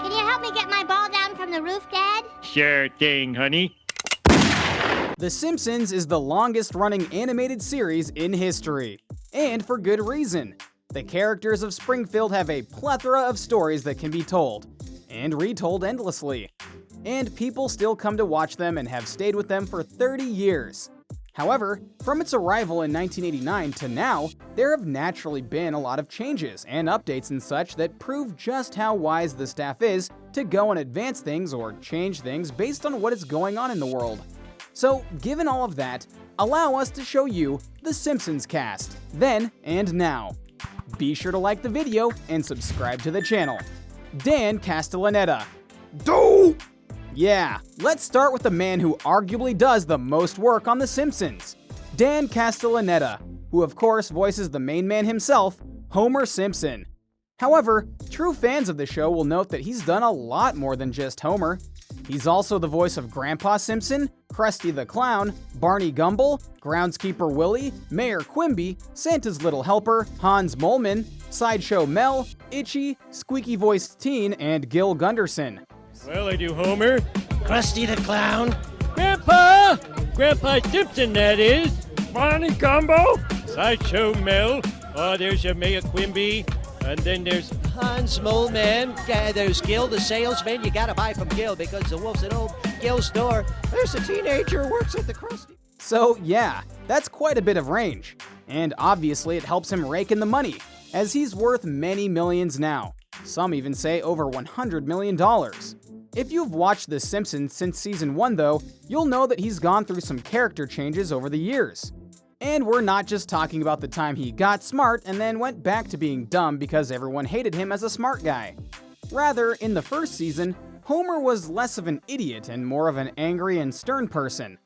Can you help me get my ball down from the roof, Dad? Sure thing, honey. The Simpsons is the longest-running animated series in history, and for good reason. The characters of Springfield have a plethora of stories that can be told, and retold endlessly. And people still come to watch them and have stayed with them for 30 years. However, from its arrival in 1989 to now, there have naturally been a lot of changes and updates and such that prove just how wise the staff is to go and advance things or change things based on what is going on in the world. So, given all of that, allow us to show you the Simpsons cast, then and now. Be sure to like the video and subscribe to the channel. Dan Castellaneta. Yeah, let's start with the man who arguably does the most work on The Simpsons. Dan Castellaneta, who of course voices the main man himself, Homer Simpson. However, true fans of the show will note that he's done a lot more than just Homer. He's also the voice of Grandpa Simpson, Krusty the Clown, Barney Gumble, Groundskeeper Willie, Mayor Quimby, Santa's Little Helper, Hans Moleman, Sideshow Mel, Itchy, Squeaky-Voiced Teen, and Gil Gunderson. Well, I do Homer. Krusty the Clown. Grandpa! Grandpa Simpson, that is. Barney Gumbo. Sideshow Mel. Oh, there's your Mayor Quimby. And then there's Hans Moleman. There's Gil, the salesman. You gotta buy from Gil because the wolf's at old Gil's store. There's a teenager who works at the Krusty. So yeah, that's quite a bit of range. And obviously it helps him rake in the money, as he's worth many millions now. Some even say over $100 million. If you've watched The Simpsons since season 1 though, you'll know that he's gone through some character changes over the years. And we're not just talking about the time he got smart and then went back to being dumb because everyone hated him as a smart guy. Rather, in the first season, Homer was less of an idiot and more of an angry and stern person.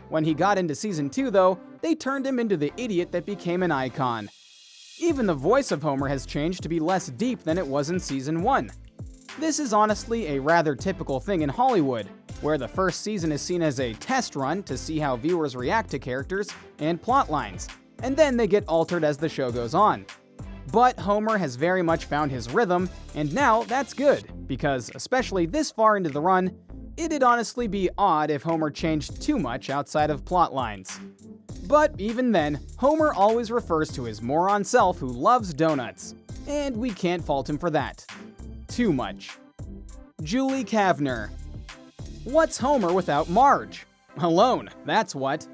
When he got into season 2 though, they turned him into the idiot that became an icon. Even the voice of Homer has changed to be less deep than it was in season 1. This is honestly a rather typical thing in Hollywood, where the first season is seen as a test run to see how viewers react to characters and plot lines, and then they get altered as the show goes on. But Homer has very much found his rhythm, and now that's good, because especially this far into the run, it'd honestly be odd if Homer changed too much outside of plot lines. But even then, Homer always refers to his moron self who loves donuts, and we can't fault him for that. Too much. Julie Kavner. What's Homer without Marge? Alone, that's what.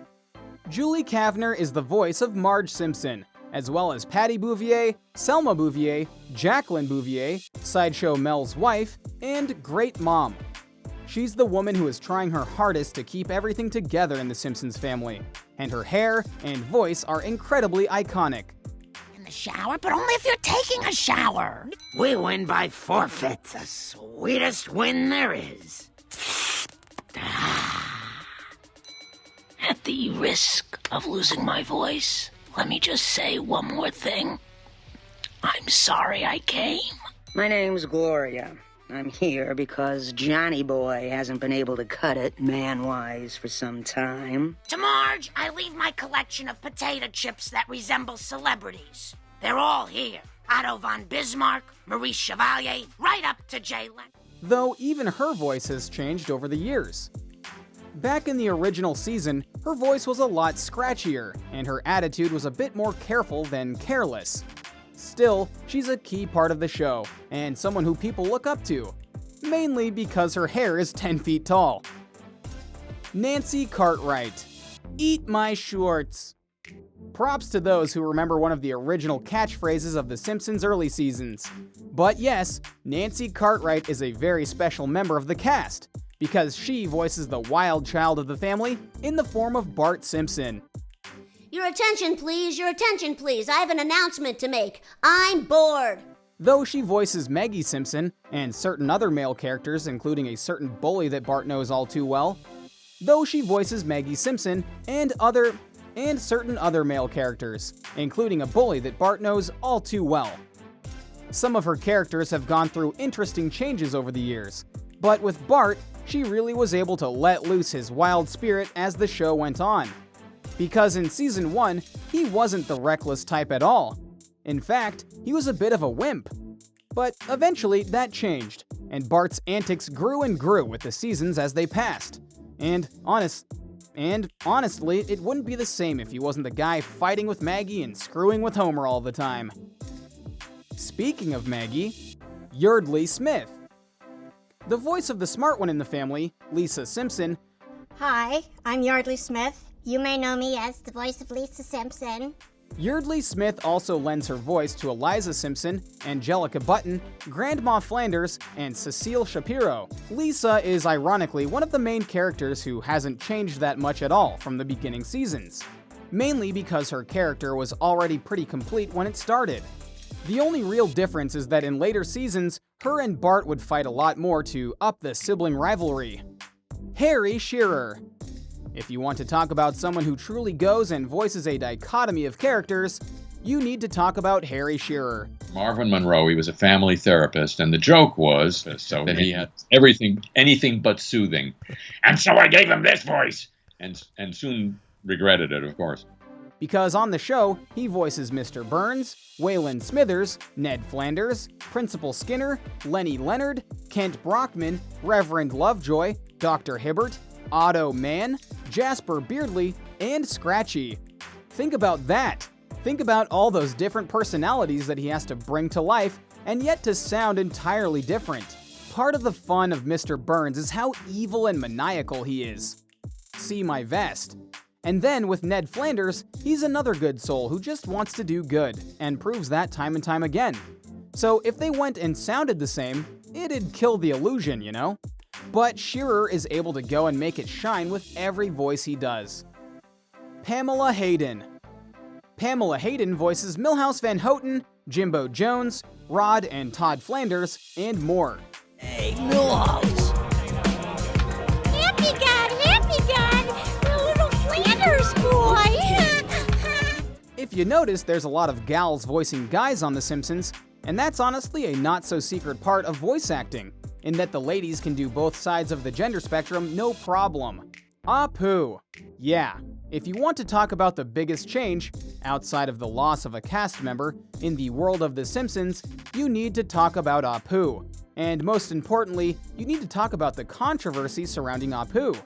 Julie Kavner is the voice of Marge Simpson, as well as Patty Bouvier, Selma Bouvier, Jacqueline Bouvier, Sideshow Mel's wife, and Great Mom. She's the woman who is trying her hardest to keep everything together in the Simpsons family, and her hair and voice are incredibly iconic. In the shower, but only if you're taking a shower. We win by forfeit, the sweetest win there is. At the risk of losing my voice, let me just say one more thing. I'm sorry I came. My name's Gloria. I'm here because Johnny Boy hasn't been able to cut it man-wise for some time. To Marge, I leave my collection of potato chips that resemble celebrities. They're all here. Otto von Bismarck, Maurice Chevalier, right up to Jay Leno. Though even her voice has changed over the years. Back in the original season, her voice was a lot scratchier, and her attitude was a bit more careful than careless. Still, she's a key part of the show, and someone who people look up to, mainly because her hair is 10 feet tall. Nancy Cartwright. Eat my shorts. Props to those who remember one of the original catchphrases of The Simpsons' early seasons. But yes, Nancy Cartwright is a very special member of the cast, because she voices the wild child of the family in the form of Bart Simpson. Your attention, please. Your attention, please. I have an announcement to make. I'm bored. Though she voices Maggie Simpson and certain other male characters, including a certain bully that Bart knows all too well. Though she voices Maggie Simpson and certain other male characters, including a bully that Bart knows all too well. Some of her characters have gone through interesting changes over the years, but with Bart, she really was able to let loose his wild spirit as the show went on. Because in season 1, he wasn't the reckless type at all. In fact, he was a bit of a wimp. But eventually that changed, and Bart's antics grew and grew with the seasons as they passed. And honestly, it wouldn't be the same if he wasn't the guy fighting with Maggie and screwing with Homer all the time. Speaking of Maggie, Yeardley Smith. The voice of the smart one in the family, Lisa Simpson. Hi, I'm Yardley Smith. You may know me as the voice of Lisa Simpson. Yeardley Smith also lends her voice to Eliza Simpson, Angelica Button, Grandma Flanders, and Cecile Shapiro. Lisa is ironically one of the main characters who hasn't changed that much at all from the beginning seasons, mainly because her character was already pretty complete when it started. The only real difference is that in later seasons, her and Bart would fight a lot more to up the sibling rivalry. Harry Shearer. If you want to talk about someone who truly goes and voices a dichotomy of characters, you need to talk about Harry Shearer. Marvin Monroe, he was a family therapist, and the joke was so that he had anything but soothing. And so I gave him this voice, and soon regretted it, of course. Because on the show, he voices Mr. Burns, Waylon Smithers, Ned Flanders, Principal Skinner, Lenny Leonard, Kent Brockman, Reverend Lovejoy, Dr. Hibbert, Otto Mann, Jasper Beardley, and Scratchy. Think about that. Think about all those different personalities that he has to bring to life, and yet to sound entirely different. Part of the fun of Mr. Burns is how evil and maniacal he is. See my vest. And then with Ned Flanders, he's another good soul who just wants to do good, and proves that time and time again. So if they went and sounded the same, it'd kill the illusion, you know? But Shearer is able to go and make it shine with every voice he does. Pamela Hayden. Pamela Hayden voices Milhouse Van Houten, Jimbo Jones, Rod and Todd Flanders, and more. Hey, Milhouse! Happy gun, the little Flanders boy. If you notice, there's a lot of gals voicing guys on The Simpsons, and that's honestly a not-so-secret part of voice acting, in that the ladies can do both sides of the gender spectrum no problem. Apu. Yeah, if you want to talk about the biggest change, outside of the loss of a cast member, in the world of The Simpsons, you need to talk about Apu. And most importantly, you need to talk about the controversy surrounding Apu.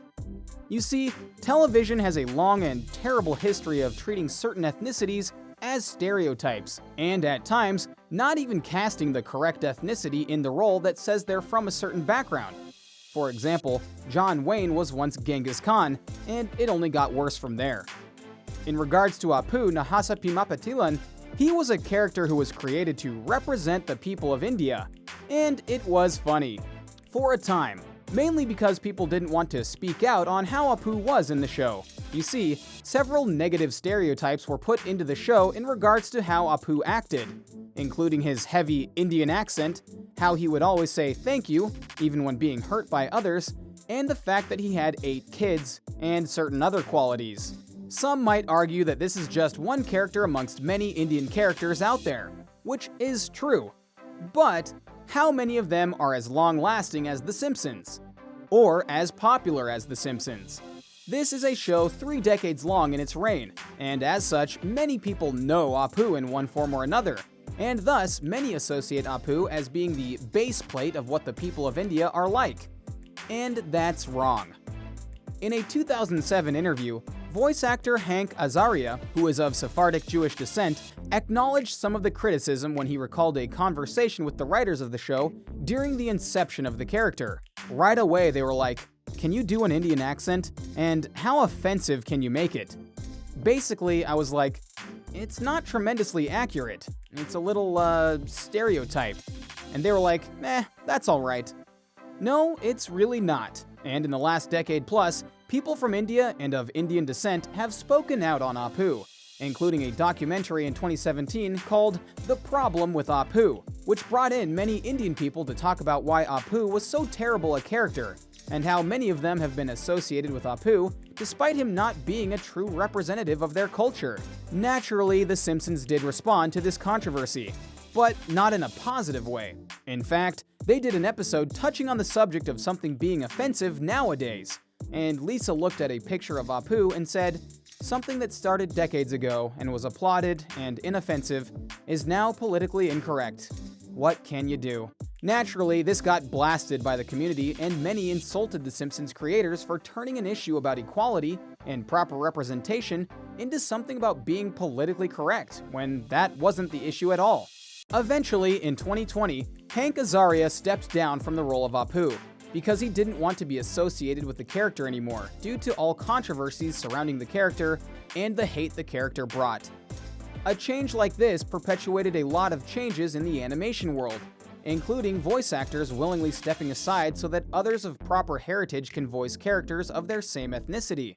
You see, television has a long and terrible history of treating certain ethnicities as stereotypes, and at times, not even casting the correct ethnicity in the role that says they're from a certain background. For example, John Wayne was once Genghis Khan, and it only got worse from there. In regards to Apu Nahasapimapatilan, he was a character who was created to represent the people of India, and it was funny. For a time, mainly because people didn't want to speak out on how Apu was in the show. You see, several negative stereotypes were put into the show in regards to how Apu acted, including his heavy Indian accent, how he would always say thank you, even when being hurt by others, and the fact that he had 8 kids, and certain other qualities. Some might argue that this is just one character amongst many Indian characters out there, which is true. But how many of them are as long-lasting as The Simpsons? Or as popular as The Simpsons? This is a show 3 decades long in its reign, and as such, many people know Apu in one form or another, and thus many associate Apu as being the base plate of what the people of India are like. And that's wrong. In a 2007 interview, voice actor Hank Azaria, who is of Sephardic Jewish descent, acknowledged some of the criticism when he recalled a conversation with the writers of the show during the inception of the character. Right away they were like, "Can you do an Indian accent? And how offensive can you make it?" Basically, I was like, it's not tremendously accurate. It's a little, stereotype. And they were like, that's alright. No, it's really not. And in the last decade plus, people from India and of Indian descent have spoken out on Apu, including a documentary in 2017 called The Problem with Apu, which brought in many Indian people to talk about why Apu was so terrible a character, and how many of them have been associated with Apu despite him not being a true representative of their culture. Naturally, The Simpsons did respond to this controversy, but not in a positive way. In fact, they did an episode touching on the subject of something being offensive nowadays, and Lisa looked at a picture of Apu and said, "Something that started decades ago and was applauded and inoffensive is now politically incorrect." what can you do? Naturally, this got blasted by the community, and many insulted The Simpsons creators for turning an issue about equality and proper representation into something about being politically correct, when that wasn't the issue at all. Eventually, in 2020, Hank Azaria stepped down from the role of Apu, because he didn't want to be associated with the character anymore due to all controversies surrounding the character and the hate the character brought. A change like this perpetuated a lot of changes in the animation world, including voice actors willingly stepping aside so that others of proper heritage can voice characters of their same ethnicity.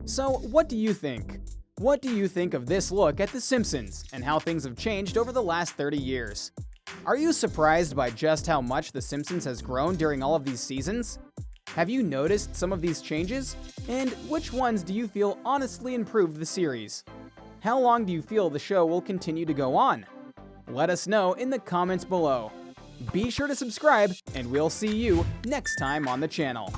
So, what do you think? What do you think of this look at The Simpsons and how things have changed over the last 30 years? Are you surprised by just how much The Simpsons has grown during all of these seasons? Have you noticed some of these changes? And which ones do you feel honestly improved the series? How long do you feel the show will continue to go on? Let us know in the comments below. Be sure to subscribe, and we'll see you next time on the channel.